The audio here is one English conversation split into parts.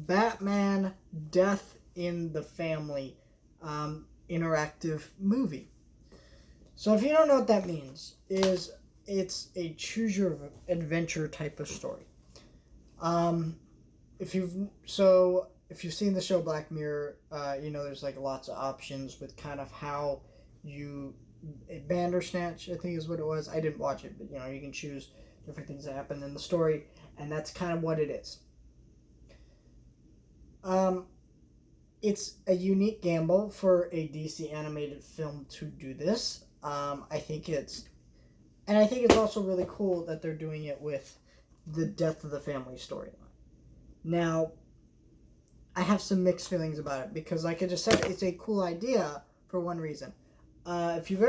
Batman Death in the Family interactive movie. So if you don't know what that means, it's a choose your adventure type of story. Um, if you've seen the show Black Mirror, there's like lots of options with kind of how you Bandersnatch, I think is what it was. I didn't watch it, but you can choose different things that happen in the story, and that's kind of what it is. Um, it's a unique gamble for a DC animated film to do this. I think it's also really cool that they're doing it with the Death of the Family storyline. Now, I have some mixed feelings about it because, like I just said, it's a cool idea for one reason. If you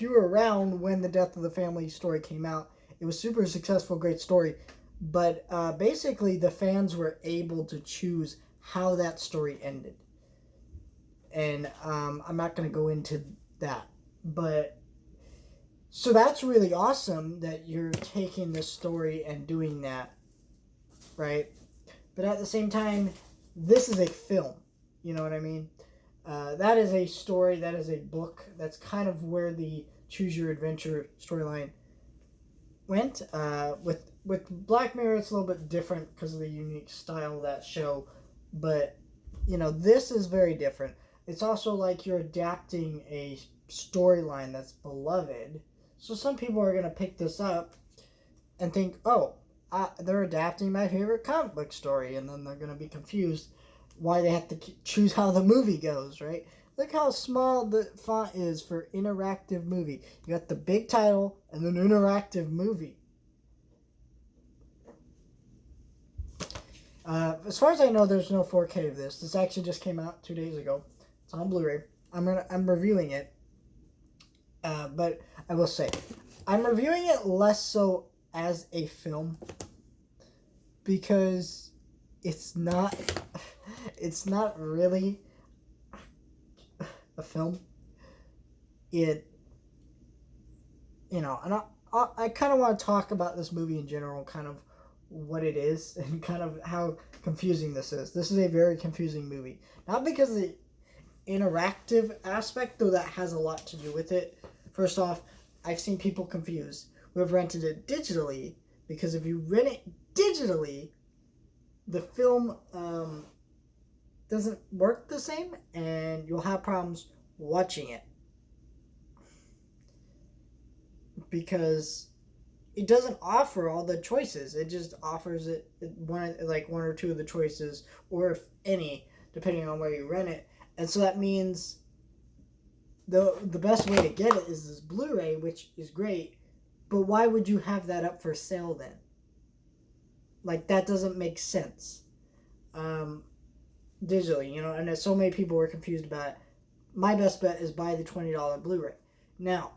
were around when the Death of the Family story came out, it was super successful, great story. But basically, the fans were able to choose how that story ended. And I'm not going to go into that. But so that's really awesome that you're taking this story and doing that, right? But at the same time, this is a film. You know what I mean? That is a story. That is a book. That's kind of where the Choose Your Adventure storyline went. With Black Mirror, it's a little bit different because of the unique style of that show. But this is very different. It's also like you're adapting a storyline that's beloved. So some people are gonna pick this up and think, "Oh, they're adapting my favorite comic book story," and then they're gonna be confused why they have to choose how the movie goes, right? Look how small the font is for interactive movie. You got the big title and then interactive movie. As far as I know, there's no 4K of this. This actually just came out 2 days ago. It's on Blu-ray. I'm reviewing it, but I will say, I'm reviewing it less so as a film because it's not really a film. And I kind of want to talk about this movie in general, kind of what it is and kind of how confusing this is. This is a very confusing movie. Not because of the interactive aspect, though that has a lot to do with it. First off, I've seen people confused who have rented it digitally, because if you rent it digitally, the film doesn't work the same and you'll have problems watching it because it doesn't offer all the choices. It just offers one or two of the choices, or if any, depending on where you rent it. And so that means the best way to get it is this Blu-ray, which is great, but why would you have that up for sale then? Like, that doesn't make sense. Digitally, and so many people were confused about it. My best bet is buy the $20 Blu-ray. Now,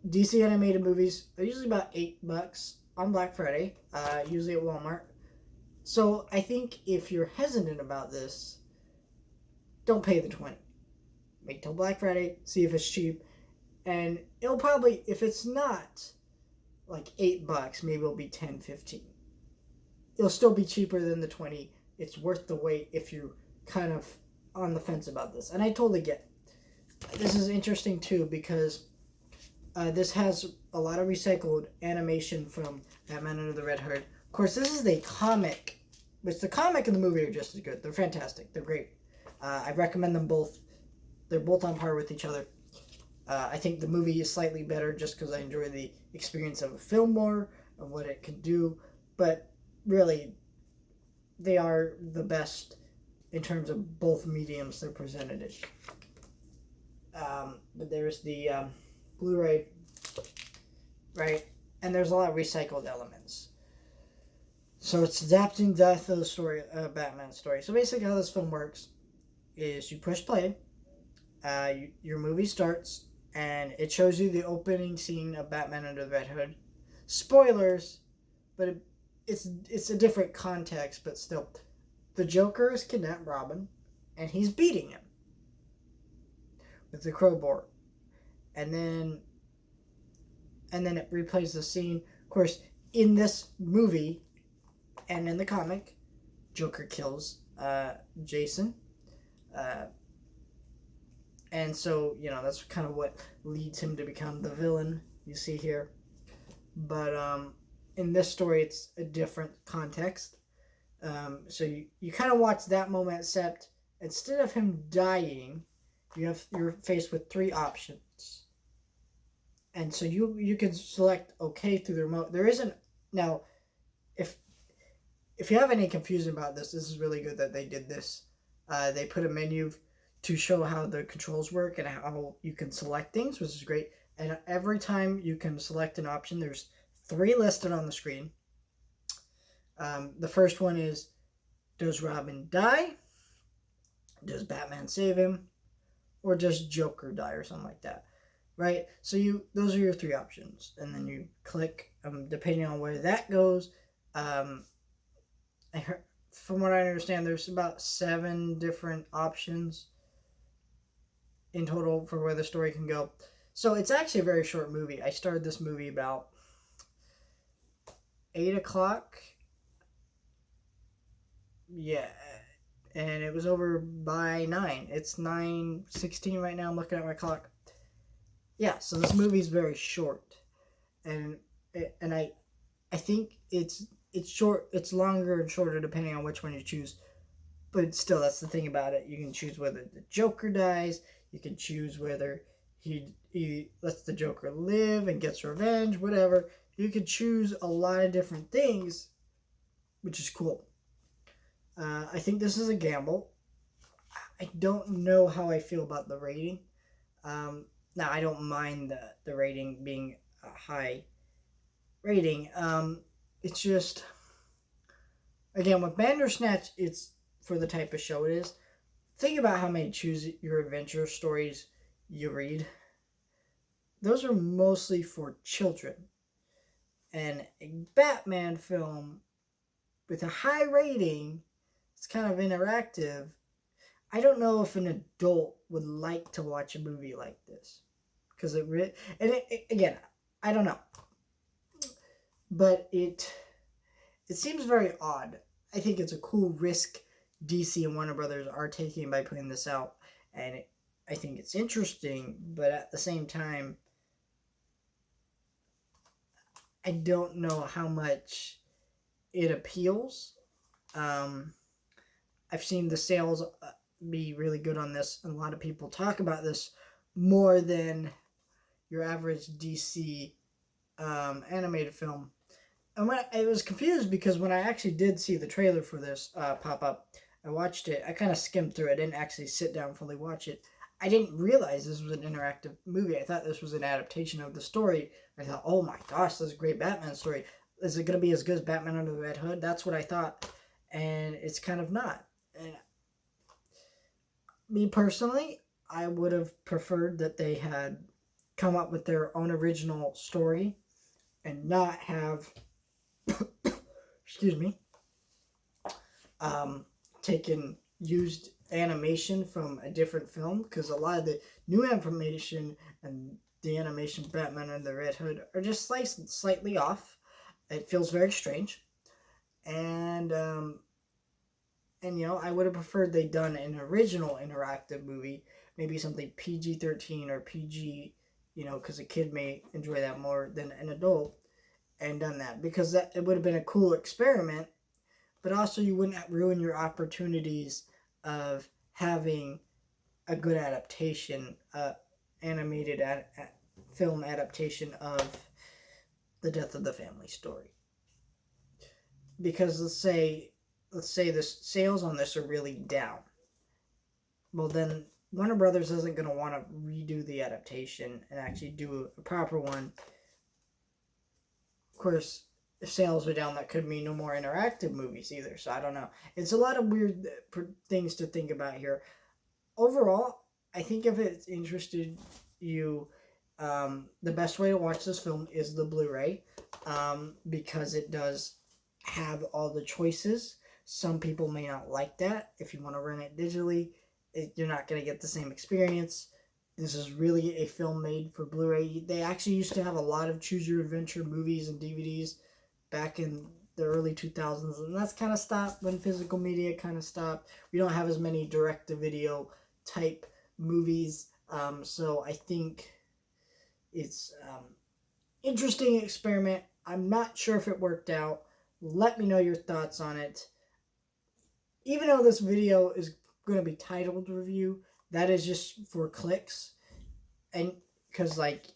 DC animated movies are usually about $8 on Black Friday, usually at Walmart. So I think if you're hesitant about this, don't pay the $20. Wait till Black Friday, see if it's cheap, and it'll probably, if it's not like $8, maybe it'll be $10, $15. It'll still be cheaper than the $20. It's worth the wait if you're kind of on the fence about this, and I totally get it. This is interesting too because this has a lot of recycled animation from Batman Under the Red Hood. Of course, this is a comic, which the comic and the movie are just as good. They're fantastic. They're great. I recommend them both. They're both on par with each other. I think the movie is slightly better just because I enjoy the experience of a film more, of what it can do. But really, they are the best in terms of both mediums they're presented in. But there's the Blu-ray, right? And there's a lot of recycled elements. So it's adapting Death of the story, Batman story. So basically how this film works is you push play, your movie starts, and it shows you the opening scene of Batman Under the Red Hood. Spoilers, but it's a different context, but still. The Joker has kidnapped Robin, and he's beating him with the crowbar. And then it replays the scene. Of course, in this movie and in the comic, Joker kills Jason. Uh, and so, that's kind of what leads him to become the villain you see here. But in this story, it's a different context. So you kind of watch that moment, except instead of him dying, you're faced with three options. And so you can select OK through the remote. There isn't now. If you have any confusion about this is really good that they did this. They put a menu to show how the controls work and how you can select things, which is great. And every time you can select an option, there's three listed on the screen. The first one is, does Robin die? Does Batman save him? Or does Joker die or something like that? Right? So those are your three options. And then you click, depending on where that goes. From what I understand, there's about 7 different options in total for where the story can go. So it's actually a very short movie. I started this movie about 8 o'clock. Yeah. And it was over by 9. It's 9:16 right now. I'm looking at my clock. Yeah, so this movie's very short. And I think it's short. It's longer and shorter depending on which one you choose. But still, that's the thing about it. You can choose whether the Joker dies. You can choose whether he lets the Joker live and gets revenge, whatever. You can choose a lot of different things, which is cool. I think this is a gamble. I don't know how I feel about the rating. Now, I don't mind the rating being a high rating. It's just, again, with Bandersnatch, it's for the type of show it is. Think about how many choose your adventure stories you read. Those are mostly for children. And a Batman film with a high rating, it's kind of interactive. I don't know if an adult would like to watch a movie like this. Because again, I don't know. But it seems very odd. I think it's a cool risk DC and Warner Brothers are taking by putting this out. And I think it's interesting, but at the same time, I don't know how much it appeals. I've seen the sales be really good on this, and a lot of people talk about this more than your average DC animated film. And I was confused because when I actually did see the trailer for this pop up, I watched it. I kind of skimmed through it. I didn't actually sit down and fully watch it. I didn't realize this was an interactive movie. I thought this was an adaptation of the story. I thought, oh my gosh, this is a great Batman story. Is it going to be as good as Batman Under the Red Hood? That's what I thought. And it's kind of not. And me personally, I would have preferred that they had come up with their own original story and not have, excuse me, used animation from a different film, because a lot of the new animation and the animation Batman and the Red Hood are just slightly off. It feels very strange. And I would have preferred they'd done an original interactive movie, maybe something PG-13 or PG, because a kid may enjoy that more than an adult, and done that, because it would have been a cool experiment, but also you wouldn't ruin your opportunities of having a good adaptation, animated film adaptation of the Death of the Family story. Because let's say the sales on this are really down. Well, then Warner Brothers isn't going to want to redo the adaptation and actually do a proper one. Of course, if sales are down, that could mean no more interactive movies either. So I don't know. It's a lot of weird things to think about here. Overall, I think if it's interested you, the best way to watch this film is the Blu-ray, because it does have all the choices. Some people may not like that. If you want to rent it digitally, you're not going to get the same experience. This is really a film made for Blu-ray. They actually used to have a lot of choose-your-adventure movies and DVDs back in the early 2000s, and that's kind of stopped when physical media kind of stopped. We don't have as many direct-to-video type movies, so I think it's interesting experiment. I'm not sure if it worked out. Let me know your thoughts on it. Even though this video is going to be titled review, that is just for clicks, and because like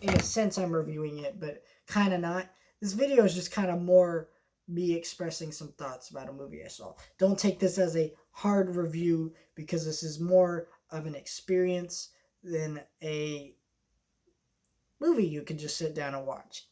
in a sense I'm reviewing it, but kind of not. This video is just kind of more me expressing some thoughts about a movie I saw. Don't take this as a hard review, because this is more of an experience than a movie you can just sit down and watch.